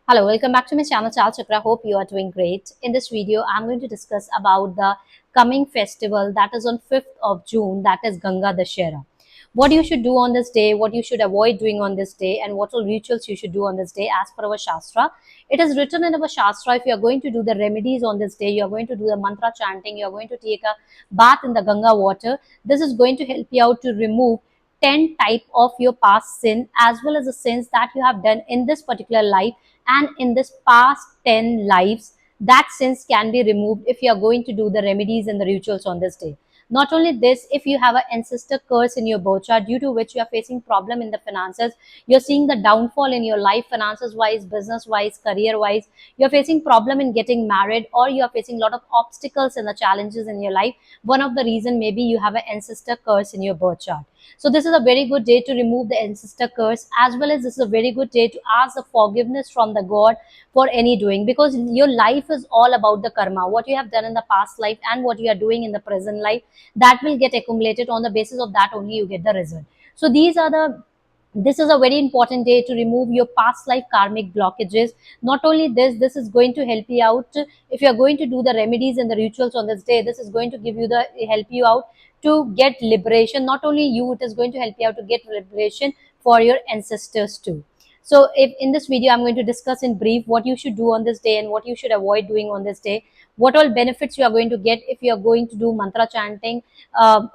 Hello, welcome back to my channel Chal Chakra. Hope you are doing great. In this video, I'm going to discuss about the coming festival that is on 5th of June, that is Ganga Dashera. What you should do on this day, what you should avoid doing on this day, and what all rituals you should do on this day as per our Shastra. It is written in our Shastra, if you are going to do the remedies on this day, you are going to do the mantra chanting, you are going to take a bath in the Ganga water. This is going to help you out to remove 10 type of your past sin as well as the sins that you have done in this particular life and in this past 10 lives. That sins can be removed if you are going to do the remedies and the rituals on this day. Not only this, if you have an ancestor curse in your birth chart due to which you are facing problem in the finances, you're seeing the downfall in your life, finances wise, business wise, career wise, you're facing problem in getting married, or you're facing a lot of obstacles and the challenges in your life. One of the reason maybe you have an ancestor curse in your birth chart. So this is a very good day to remove the ancestor curse, as well as this is a very good day to ask the forgiveness from the God for any doing, because your life is all about the karma, what you have done in the past life and what you are doing in the present life, that will get accumulated. On the basis of that only you get the result. So this is a very important day to remove your past life karmic blockages. Not only this is going to help you out. If you are going to do the remedies and the rituals on this day, this is going to give you the help you out to get liberation. Not only you, it is going to help you out to get liberation for your ancestors too. So if in this video I'm going to discuss in brief what you should do on this day and what you should avoid doing on this day, what all benefits you are going to get if you are going to do mantra chanting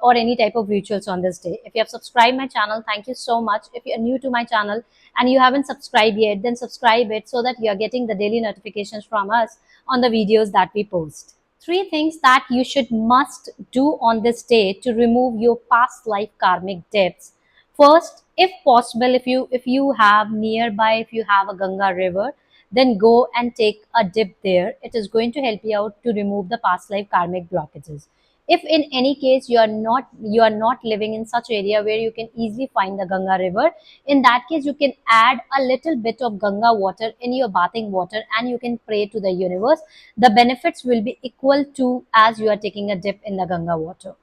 or any type of rituals on this day. If you have subscribed my channel, thank you so much. If you are new to my channel and you haven't subscribed yet, then subscribe it so that you are getting the daily notifications from us on the videos that we post. Three things that you should must do on this day to remove your past life karmic debts. First, if possible, if you have nearby, if you have a Ganga river, then go and take a dip there. It is going to help you out to remove the past life karmic blockages. If in any case you are not living in such area where you can easily find the Ganga river, in that case you can add a little bit of Ganga water in your bathing water and you can pray to the universe. The benefits will be equal to as you are taking a dip in the Ganga water.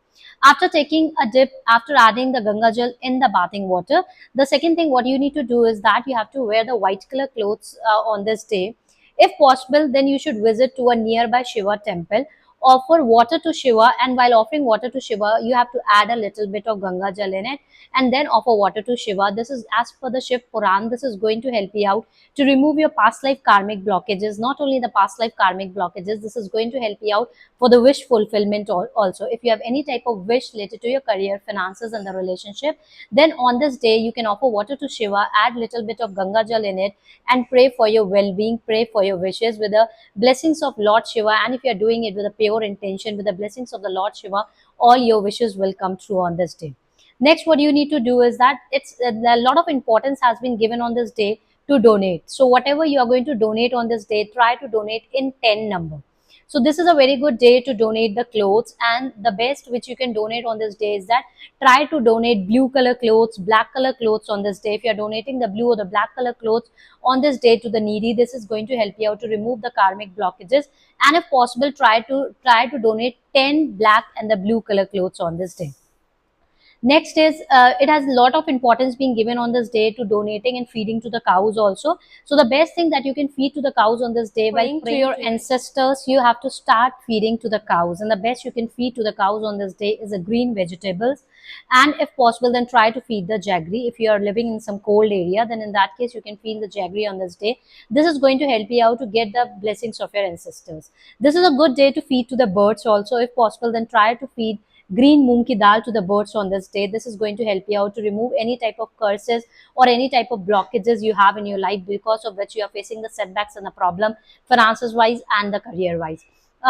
After taking a dip, after adding the Ganga Jal in the bathing water, the second thing what you need to do is that you have to wear the white color clothes on this day. If possible, then you should visit to a nearby Shiva temple, offer water to Shiva, and while offering water to Shiva, you have to add a little bit of Ganga Jal in it and then offer water to Shiva. This is as per the Shiv Puran. This is going to help you out to remove your past life karmic blockages. Not only the past life karmic blockages, this is going to help you out for the wish fulfillment also. If you have any type of wish related to your career, finances and the relationship, then on this day you can offer water to Shiva, add little bit of Ganga Jal in it and pray for your well-being, pray for your wishes with the blessings of Lord Shiva. And if you are doing it with a pure intention, with the blessings of the Lord Shiva, all your wishes will come true on this day. Next, what you need to do is that it's a lot of importance has been given on this day to donate. So whatever you are going to donate on this day, try to donate in 10 number. So this is a very good day to donate the clothes, and the best which you can donate on this day is that try to donate blue color clothes, black color clothes on this day. If you are donating the blue or the black color clothes on this day to the needy, this is going to help you out to remove the karmic blockages. And if possible, try to donate 10 black and the blue color clothes on this day. Next is it has a lot of importance being given on this day to donating and feeding to the cows also. So the best thing that you can feed to the cows on this day, while praying to your ancestors, you have to start feeding to the cows. And the best you can feed to the cows on this day is the green vegetables. And if possible, then try to feed the jaggery. If you are living in some cold area, then in that case, you can feed the jaggery on this day. This is going to help you out to get the blessings of your ancestors. This is a good day to feed to the birds also. If possible, then try to feed green moong ki dal to the birds on this day. This is going to help you out to remove any type of curses or any type of blockages you have in your life because of which you are facing the setbacks and the problem finances wise and the career wise.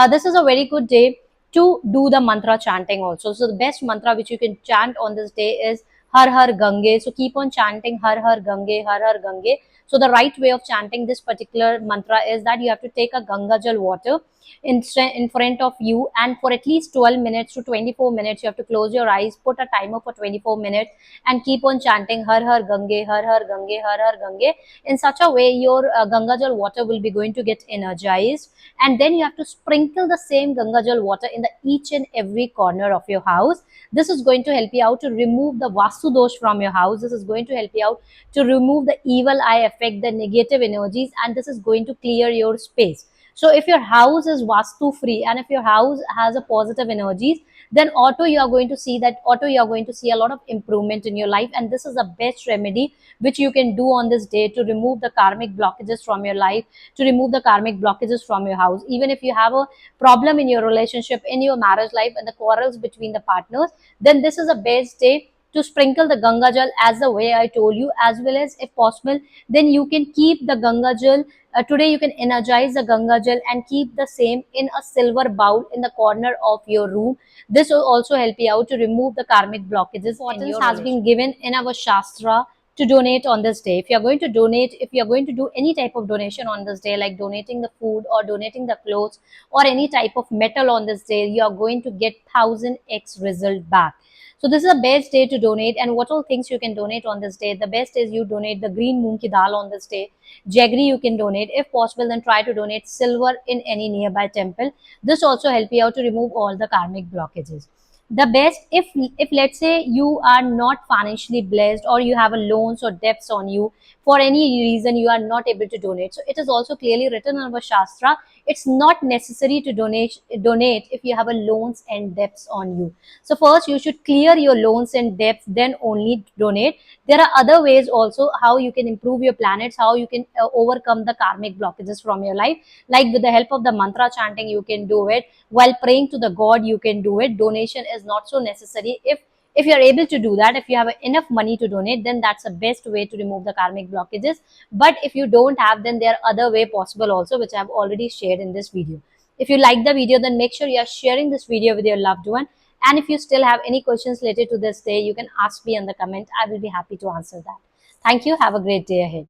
This is a very good day to do the mantra chanting also. So the best mantra which you can chant on this day is Har Har Gange. So keep on chanting Har Har Gange, Har Har Gange. So the right way of chanting this particular mantra is that you have to take a Ganga Jal water in front of you, and for at least 12 minutes to 24 minutes you have to close your eyes, put a timer for 24 minutes and keep on chanting Har Har Gange, Har Har Gange, Har Har Gange. In such a way your Ganga Jal water will be going to get energized, and then you have to sprinkle the same Ganga Jal water in the each and every corner of your house. This is going to help you out to remove the Vastu dosh from your house. This is going to help you out to remove the evil eye effect affect the negative energies, and this is going to clear your space. So if your house is vastu free and if your house has a positive energies, then auto you are going to see a lot of improvement in your life. And this is the best remedy which you can do on this day to remove the karmic blockages from your life, to remove the karmic blockages from your house. Even if you have a problem in your relationship, in your marriage life, and the quarrels between the partners, then this is the best day to sprinkle the Ganga Jal as the way I told you, as well as if possible, then you can keep the Ganga Jal. Today you can energize the Ganga Jal and keep the same in a silver bowl in the corner of your room. This will also help you out to remove the karmic blockages. Importance has been given in our Shastra to donate on this day. If you are going to donate, if you are going to do any type of donation on this day, like donating the food or donating the clothes or any type of metal on this day, you are going to get 1000x result back. So this is the best day to donate. And what all things you can donate on this day? The best is you donate the green moong ki dal on this day. Jaggery you can donate. If possible, then try to donate silver in any nearby temple. This also help you out to remove all the karmic blockages. The best, if let's say you are not financially blessed, or you have a loans or debts on you, for any reason you are not able to donate, so it is also clearly written in our Shastra, it's not necessary to donate if you have a loans and debts on you. So first you should clear your loans and debts, then only donate. There are other ways also how you can improve your planets, how you can overcome the karmic blockages from your life. Like with the help of the mantra chanting, you can do it. While praying to the god, you can do it. Donation is not so necessary. If you are able to do that, if you have enough money to donate, then that's the best way to remove the karmic blockages. But if you don't have, then there are other way possible also, which I have already shared in this video. If you like the video, then make sure you are sharing this video with your loved one. And if you still have any questions related to this day, you can ask me in the comment. I will be happy to answer that. Thank you. Have a great day ahead.